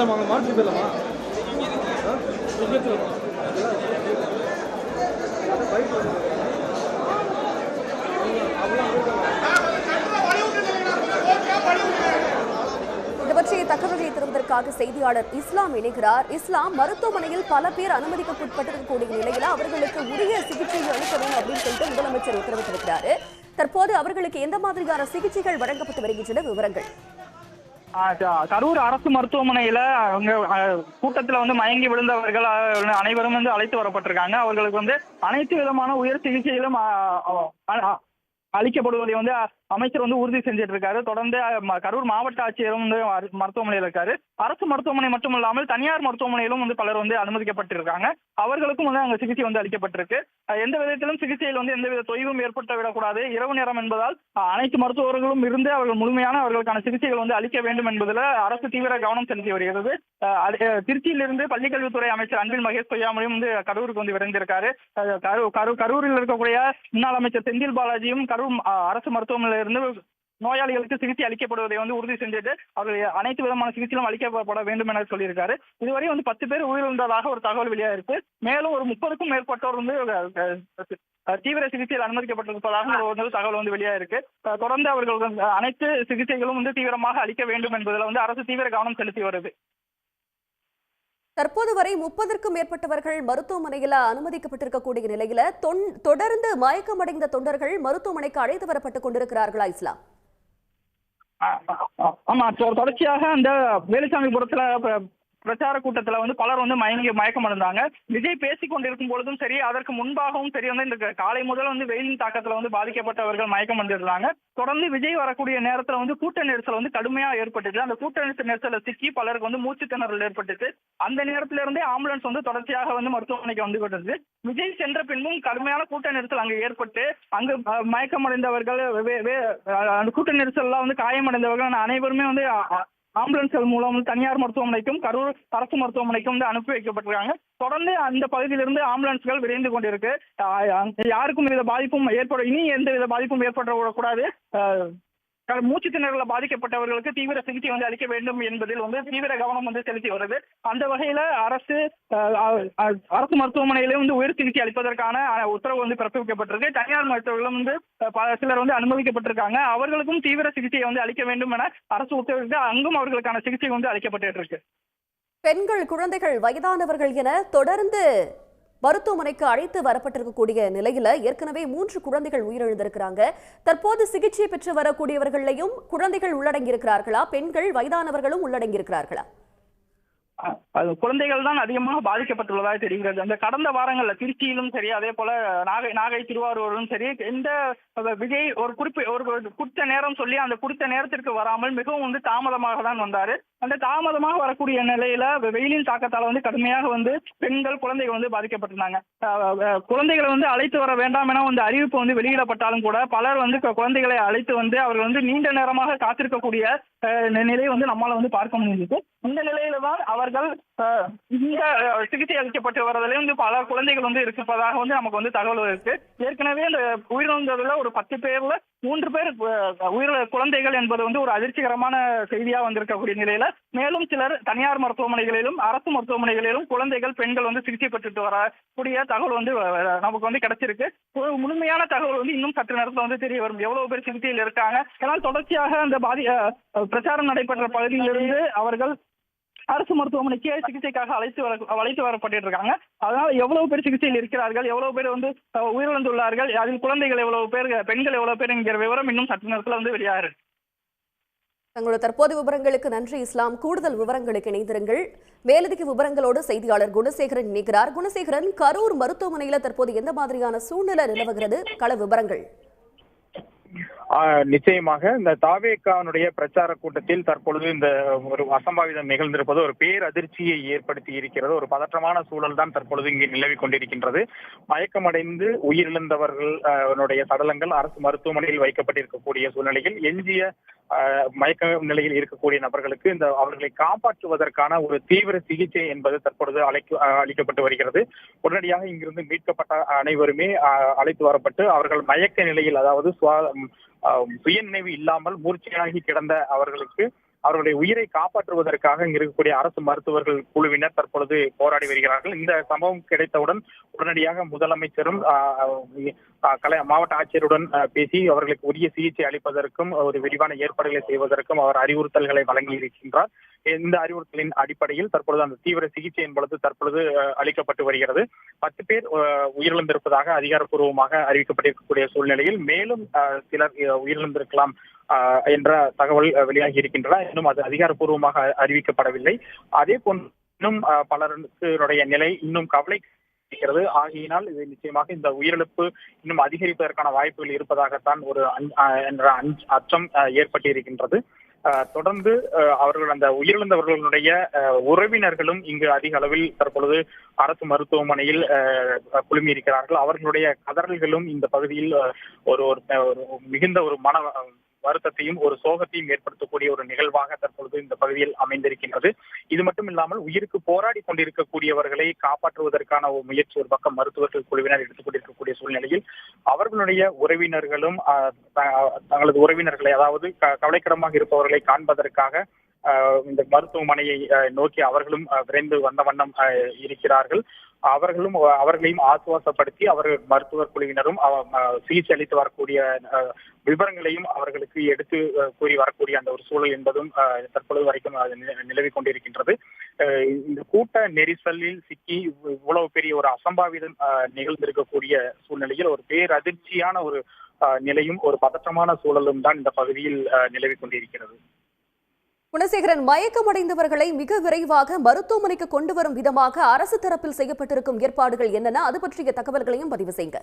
மாற்றி போயிடலாமா? இது பற்றிய தகவல்களை தருவதற்காக செய்தியாளர் இஸ்லாம் இணைகிறார். இஸ்லாம், மருத்துவமனையில் பல பேர் அனுமதிக்கப்பட்டிருக்கக்கூடிய நிலையில அவர்களுக்கு உரிய சிகிச்சை அளிக்க வேண்டும் அப்படின்னு சொல்லிட்டு முதலமைச்சர் உத்தரவிட்டிருக்கிறாரு. தற்போது அவர்களுக்கு எந்த மாதிரியான சிகிச்சைகள் வழங்கப்பட்டு வருகின்றன? விவரங்கள். கரூர் அரசு மருத்துவமனையில அவங்க கூட்டத்துல மயங்கி விழுந்தவர்கள் அனைவரும் அழைத்து வரப்பட்டிருக்காங்க. அவர்களுக்கு அனைத்து விதமான உயர் சிகிச்சைகளும் அளிக்கப்படுவதை அமைச்சர் உறுதி செஞ்சிட்டு இருக்காரு. தொடர்ந்து கரூர் மாவட்ட ஆட்சியரும் மருத்துவமனையில் இருக்காரு. அரசு மருத்துவமனை மட்டுமல்லாமல் தனியார் மருத்துவமனையிலும் பலர் அனுமதிக்கப்பட்டிருக்காங்க. அவர்களுக்கும் அங்க சிகிச்சை அளிக்கப்பட்டிருக்கு. எந்த விதத்திலும் சிகிச்சையில் எந்தவித தொய்வும் ஏற்பட்டு விடக்கூடாது. இரவு நேரம் என்பதால் அனைத்து மருத்துவர்களும் இருந்து அவர்கள் முழுமையான அவர்களுக்கான சிகிச்சைகள் அளிக்க வேண்டும் என்பதில் அரசு தீவிர கவனம் செலுத்தி வருகிறது. திருச்சியிலிருந்து பள்ளிக்கல்வித்துறை அமைச்சர் அன்பில் மகேஷ் பொய்யாமொழியும் கரூருக்கு விரைந்திருக்காரு. கரூரில் இருக்கக்கூடிய முன்னாள் அமைச்சர் செந்தில் பாலாஜியும் கரூர் அரசு மருத்துவமனையில் இருந்து நோயாளிகளுக்கு சிகிச்சை அளிக்கப்படுவதை உறுதி செஞ்சுட்டு அவர்கள் அனைத்து விதமான சிகிச்சையும் அளிக்கப்பட வேண்டும் என சொல்லியிருக்காரு. இதுவரை 10 பேர் உயிரிழந்ததாக ஒரு தகவல் வெளியாயிருக்கு. மேலும் ஒரு 30க்கும் மேற்பட்டோர் தீவிர சிகிச்சையில் அனுமதிக்கப்பட்டிருப்பதாக ஒரு தகவல் வெளியாயிருக்கு. தொடர்ந்து அவர்கள் அனைத்து சிகிச்சைகளும் தீவிரமாக அளிக்க வேண்டும் என்பதில் அரசு தீவிர கவனம் செலுத்தி வருது. தற்போது வரை 30க்கும் மேற்பட்டவர்கள் மருத்துவமனையில் அனுமதிக்கப்பட்டிருக்கக்கூடிய நிலையில தொடர்ந்து மயக்கமடைந்த தொண்டர்கள் மருத்துவமனைக்கு அழைத்து வரப்பட்டுக் கொண்டிருக்கிறார்களா இஸ்லாம்? ஆமா, தொடர்ச்சியாக அந்த வேலுசாமிபுரத்துல பிரச்சார கூட்டத்துல பலர் மயக்கம் அடைந்தாங்க. விஜய் பேசிக் கொண்டிருக்கும் பொழுதும் சரி, அதற்கு முன்பாகவும் சரி இந்த காலை முதல் வெயிலின் தாக்கத்துல பாதிக்கப்பட்டவர்கள் மயக்கம் அடைந்திருந்தாங்க. தொடர்ந்து விஜய் வரக்கூடிய நேரத்துல கூட்ட நெரிசல் கடுமையா ஏற்பட்டுச்சு. அந்த கூட்ட நெரிசல சிக்கி பலருக்கு மூச்சு திணறல் ஏற்பட்டுச்சு. அந்த நேரத்துல இருந்தே ஆம்புலன்ஸ் தொடர்ச்சியாக மருத்துவமனைக்கு கொண்டிருந்தது. விஜய் சென்ற பின்பும் கடுமையான கூட்ட நெரிசல் அங்கு ஏற்பட்டு அங்கு மயக்கம் அடைந்தவர்கள் அந்த கூட்ட நெரிசல்லாம் காயமடைந்தவர்கள் அனைவருமே ஆம்புலன்ஸ்கள் மூலம் தனியார் மருத்துவமனைக்கும் கரூர் அரசு மருத்துவமனைக்கும் அனுப்பி வைக்கப்பட்டிருக்காங்க. தொடர்ந்து அந்த பகுதியிலிருந்து ஆம்புலன்ஸ்கள் விரைந்து கொண்டிருக்கு. யாருக்கும் வித பாதிப்பும் இனி எந்த வித பாதிப்பும் ஏற்படக்கூடாது. மூச்சு திணறல பாதிக்கப்பட்டவர்களுக்கு தீவிர சிகிச்சை அளிக்க வேண்டும் என்பதில் தீவிர கவனம் செலுத்தி வருது. அந்த வகையில அரசு மருத்துவமனையிலே உயர் சிகிச்சை அளிப்பதற்கான உத்தரவு பிறப்பிக்கப்பட்டிருக்கு. தனியார் மருத்துவர்களும் சிலர் அனுமதிக்கப்பட்டிருக்காங்க. அவர்களுக்கும் தீவிர சிகிச்சை அளிக்க வேண்டும் என அரசு உத்தரவிட்டு அங்கும் அவர்களுக்கான சிகிச்சை அளிக்கப்பட்டு இருக்கு. பெண்கள், குழந்தைகள், வயதானவர்கள் என தொடர்ந்து மருத்துவமனைக்கு அழைத்து வரப்பட்டிருக்கக்கூடிய நிலையில ஏற்கனவே 3 குழந்தைகள் உயிரிழந்திருக்கிறாங்க. தற்போது சிகிச்சை பெற்று வரக்கூடியவர்களையும் குழந்தைகள் உள்ளடங்கி இருக்கிறார்களா? பெண்கள், வயதானவர்களும் உள்ளடங்கி இருக்கிறார்களா? குழந்தைகள் தான் அதிகமாக பாதிக்கப்பட்டுள்ளதாக தெரிகிறது. அந்த கடந்த வாரங்கள்ல திருச்சியிலும் சரி, அதே போல நாகை திருவாரூரும் சரி, இந்த விஜய் ஒரு குறித்த நேரம் சொல்லி அந்த குறித்த நேரத்திற்கு வராமல் மிகவும் தாமதமாக தான் வந்தாரு. அந்த தாமதமாக வரக்கூடிய நிலையில வெயிலின் தாக்கத்தால கடுமையாக பெண்கள், குழந்தைகள் பாதிக்கப்பட்டிருந்தாங்க. குழந்தைகளை அழைத்து வர வேண்டாம் என அறிவிப்பு வெளியிடப்பட்டாலும் கூட பலர் குழந்தைகளை அழைத்து அவர்கள் நீண்ட நேரமாக காத்திருக்கக்கூடிய நிலை நம்மால பார்க்க முடியுது. இந்த நிலையில தான் அவர்கள் இந்த சிகிச்சை அளிக்கப்பட்டு வரதிலே பல குழந்தைகள் இருப்பதாக நமக்கு தகவல் இருக்கு. ஏற்கனவே இந்த உயிரிழந்ததுல ஒரு 10 பேர்ல 3 பேர் குழந்தைகள் என்பது ஒரு அதிர்ச்சிகரமான செய்தியா வந்திருக்கக்கூடிய நிலையில மேலும் சிலர் தனியார் மருத்துவமனைகளிலும் அரசு மருத்துவமனைகளிலும் குழந்தைகள், பெண்கள் சிகிச்சை பெற்றுட்டு வரக்கூடிய தகவல் நமக்கு கிடைச்சிருக்கு. ஒரு முழுமையான தகவல் இன்னும் சற்று நேரத்தில் தெரிய வரும். எவ்வளவு பேர் சிகிச்சையில் இருக்காங்க. ஏன்னால் தொடர்ச்சியாக அந்த பிரச்சாரம் நடைபெற்ற பகுதியிலிருந்து அவர்கள் அரசு மருத்துவமனைக்கு சிகிச்சைக்காக அழைத்து வரப்பட்டு இருக்காங்க. அதனால எவ்வளவு பேர் சிகிச்சையில் இருக்கிறார்கள், எவ்வளவு பேர் உயிரிழந்துள்ளார்கள், அதில் குழந்தைகள் எவ்வளவு பேர், பெண்கள் எவ்வளவு பேர் என்கிற விவரம் இன்னும் சற்று நேரத்தில் வெளியாகிறது. தங்களோட தற்போது விவரங்களுக்கு நன்றி இஸ்லாம். கூடுதல் விவரங்களுக்கு இணைந்திருங்கள். மேலதிக விவரங்களோடு செய்தியாளர் குணசேகரன் இணைக்கிறார். குணசேகரன், கரூர் மருத்துவமனையில தற்போது எந்த மாதிரியான சூழ்நிலை நிலவுகிறது? கள விவரங்கள். நிச்சயமாக இந்த தாவேகாவுடைய பிரச்சார கூட்டத்தில் தற்பொழுது இந்த ஒரு அசம்பாவிதம் நிகழ்ந்திருப்பது ஒரு பேரதிர்ச்சியை ஏற்படுத்தி இருக்கிறது. ஒரு பதற்றமான சூழல் தான் தற்பொழுது இங்கே நிலவிக் கொண்டிருக்கின்றது. மயக்கமடைந்து உயிரிழந்தவர்களுடைய சடலங்கள் அரசு மருத்துவமனையில் வைக்கப்பட்டிருக்கக்கூடிய சூழ்நிலையில் எஞ்சிய மயக்க நிலையில் இருக்கக்கூடிய நபர்களுக்கு அவர்களை காப்பாற்றுவதற்கான ஒரு தீவிர சிகிச்சை என்பது தற்பொழுது அளிக்கப்பட்டு வருகிறது. உடனடியாக இங்கிருந்து மீட்கப்பட்ட அனைவருமே அழைத்து வரப்பட்டு அவர்கள் மயக்க நிலையில், அதாவது சுய நினைவு இல்லாமல் மூர்ச்சையாகி கிடந்த அவர்களுக்கு அவர்களுடைய உயிரை காப்பாற்றுவதற்காக இங்கு இருக்கக்கூடிய அரசு மருத்துவர்கள் குழுவினர் தற்பொழுது போராடி வருகிறார்கள். இந்த சம்பவம் கிடைத்தவுடன் உடனடியாக முதலமைச்சரும் மாவட்ட ஆட்சியருடன் பேசி அவர்களுக்கு உரிய சிகிச்சை அளிப்பதற்கும் ஒரு விரிவான ஏற்பாடுகளை செய்வதற்கும் அவர் அறிவுறுத்தல்களை வழங்கி இருக்கின்றார். இந்த அறிவுறுத்தலின் அடிப்படையில் தற்பொழுது அந்த தீவிர சிகிச்சை என்பது தற்பொழுது அளிக்கப்பட்டு வருகிறது. 10 பேர் உயிரிழந்திருப்பதாக அதிகாரப்பூர்வமாக அறிவிக்கப்பட்டிருக்கக்கூடிய சூழ்நிலையில் மேலும் சிலர் உயிரிழந்திருக்கலாம் என்ற தகவல் வெளியாகி இருக்கின்றன. இன்னும் அது அதிகாரப்பூர்வமாக அறிவிக்கப்படவில்லை. அதே போன்று இன்னும் பலருடைய நிலை இன்னும் கவலை இருக்கிறது. ஆகையினால் இது நிச்சயமாக இந்த உயிரிழப்பு இன்னும் அதிகரிப்பதற்கான வாய்ப்புகள் இருப்பதாகத்தான் ஒரு அச்சம் ஏற்பட்டிருக்கின்றது. தொடர்ந்து அவர்கள் அந்த உயிரிழந்தவர்களுடைய உறவினர்களும் இங்கு அதிக அளவில் தற்பொழுது அரசு மருத்துவமனையில் குழுமியிருக்கிறார்கள். அவர்களுடைய கதறல்களும் இந்த பகுதியில் ஒரு மிகுந்த ஒரு மன வருத்தத்தையும் ஒரு சோகத்தையும் ஏற்படுத்தக்கூடிய ஒரு நிகழ்வாக தற்பொழுது இந்த பகுதியில் அமைந்திருக்கின்றது. இது மட்டும் இல்லாமல் உயிருக்கு போராடி கொண்டிருக்கக்கூடியவர்களை காப்பாற்றுவதற்கான ஒரு முயற்சி ஒரு பக்கம் மருத்துவர்கள் குழுவினர் எடுத்துக் கொண்டிருக்கக்கூடிய சூழ்நிலையில் அவர்களுடைய உறவினர்களும் தங்களது உறவினர்களை அதாவது கவலைக்கிடமாக இருப்பவர்களை காண்பதற்காக இந்த மருத்துவமனையை நோக்கி அவர்களும் விரைந்து வந்த வண்ணம் இருக்கிறார்கள். அவர்களையும் ஆசுவாசப்படுத்தி அவர்கள் மருத்துவர் குழுவினரும் சிகிச்சை அளித்து வரக்கூடிய விவரங்களையும் அவர்களுக்கு எடுத்து கூறி வரக்கூடிய அந்த ஒரு சூழல் என்பதும் தற்பொழுது வரைக்கும் நிலவிக் கொண்டிருக்கின்றது. இந்த கூட்ட நெரிசலில் சிக்கி இவ்வளவு பெரிய ஒரு அசம்பாவிதம் நிகழ்ந்திருக்கக்கூடிய சூழ்நிலையில் ஒரு பேரதிர்ச்சியான ஒரு நிலையும் ஒரு பதற்றமான சூழலும் தான் இந்த பகுதியில் நிலவிக் கொண்டிருக்கிறது. குணசேகரன், மயக்கமடைந்தவர்களை மிக விரைவாக மருத்துவமனைக்கு கொண்டு வரும் விதமாக அரசு தரப்பில் செய்யப்பட்டிருக்கும் ஏற்பாடுகள் என்னென்ன, அது பற்றிய தகவல்களையும் பதிவு செய்யுங்க.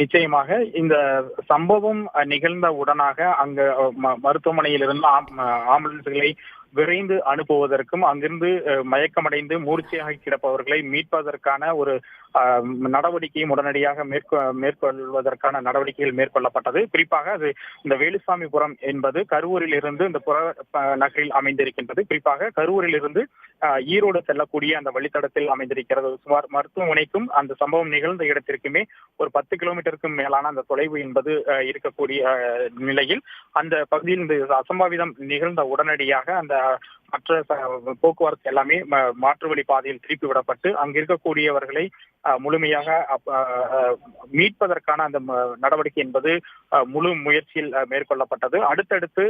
நிச்சயமாக இந்த சம்பவம் நிகழ்ந்த உடனாக அங்கு மருத்துவமனையிலிருந்து ஆம்புலன்ஸ்களை விரைந்து அனுப்புவதற்கும் அங்கிருந்து மயக்கமடைந்து மூர்ச்சையாக கிடப்பவர்களை மீட்பதற்கான ஒரு நடவடிக்கையும் உடனடியாக மேற்கொள்வதற்கான நடவடிக்கைகள் மேற்கொள்ளப்பட்டது. குறிப்பாக அது இந்த வேலுசாமிபுரம் என்பது கரூரில் இருந்து இந்த புற நகரில் அமைந்திருக்கின்றது. குறிப்பாக கரூரில் இருந்து ஈரோடு செல்லக்கூடிய அந்த வழித்தடத்தில் அமைந்திருக்கிறது. சுமார் மருத்துவமனைக்கும் அந்த சம்பவம் நிகழ்ந்த இடத்திற்குமே ஒரு 10 கிலோமீட்டருக்கும் மேலான அந்த தொலைவு என்பது இருக்கக்கூடிய நிலையில் அந்த பகுதியில் இந்த அசம்பாவிதம் நிகழ்ந்த உடனடியாக அந்த மற்ற போக்குவரத்து எல்லாமே மாற்று வழி பாதையில் திருப்பி விடப்பட்டு அங்கு இருக்கக்கூடியவர்களை முழுமையாக மீட்பதற்கான அந்த நடவடிக்கை என்பது முழு முயற்சியில் மேற்கொள்ளப்பட்டது. அடுத்தடுத்து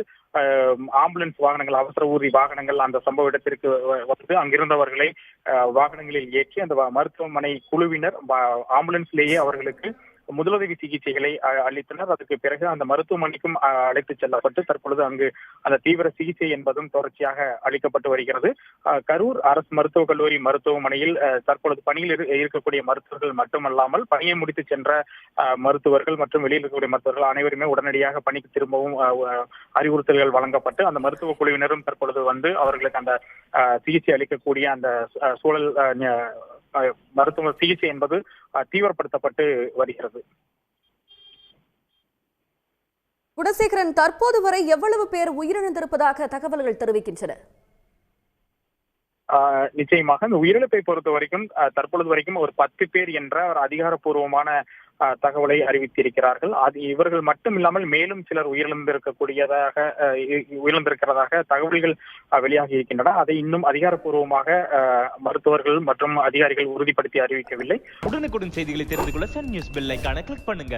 ஆம்புலன்ஸ் வாகனங்கள், அவசர ஊர்தி வாகனங்கள் அந்த சம்பவ இடத்திற்கு வந்து அங்கிருந்தவர்களை வாகனங்களில் ஏற்றி அந்த மருத்துவமனை குழுவினர் ஆம்புலன்ஸ்லேயே அவர்களுக்கு முதலுதவி சிகிச்சைகளை அளித்தனர். அதற்கு பிறகு அந்த மருத்துவமனைக்கும் அழைத்துச் செல்லப்பட்டு தற்பொழுது அங்கு அந்த தீவிர சிகிச்சை என்பதும் தொடர்ச்சியாக அளிக்கப்பட்டு வருகிறது. கரூர் அரசு மருத்துவக் கல்லூரி மருத்துவமனையில் தற்பொழுது பணியில் இருக்கக்கூடிய மருத்துவர்கள் மட்டுமல்லாமல் பணியை முடித்து சென்ற மருத்துவர்கள் மற்றும் வெளியில் இருக்கக்கூடிய மருத்துவர்கள் அனைவருமே உடனடியாக பணிக்கு திரும்பவும் அறிவுறுத்தல்கள் வழங்கப்பட்டு அந்த மருத்துவ குழுவினரும் தற்பொழுது வந்து அவர்களுக்கு அந்த சிகிச்சை அளிக்கக்கூடிய அந்த சூழல் மருத்துவ சிகிச்சை என்பது தீவிரப்படுத்தப்பட்டு வருகிறது. குணசேகரன், தற்போது வரை எவ்வளவு பேர் உயிரிழந்திருப்பதாக தகவல்கள் தெரிவிக்கின்றன? நிச்சயமாக இந்த உயிரிழப்பை பொறுத்த வரைக்கும் தற்பொழுது வரைக்கும் ஒரு 10 பேர் என்ற ஒரு அதிகாரப்பூர்வமான தகவலை அறிவித்திருக்கிறார்கள். அது இவர்கள் மட்டும் இல்லாமல் மேலும் சிலர் உயிரிழந்திருக்கிறதாக தகவல்கள் வெளியாகி இருக்கின்றன. அதை இன்னும் அதிகாரப்பூர்வமாக மருத்துவர்கள் மற்றும் அதிகாரிகள் உறுதிப்படுத்தி அறிவிக்கவில்லை. உடனுக்குடன் செய்திகளை தெரிந்து கொள்ள சன் நியூஸ் பெல் ஐகானை கிளிக் பண்ணுங்க.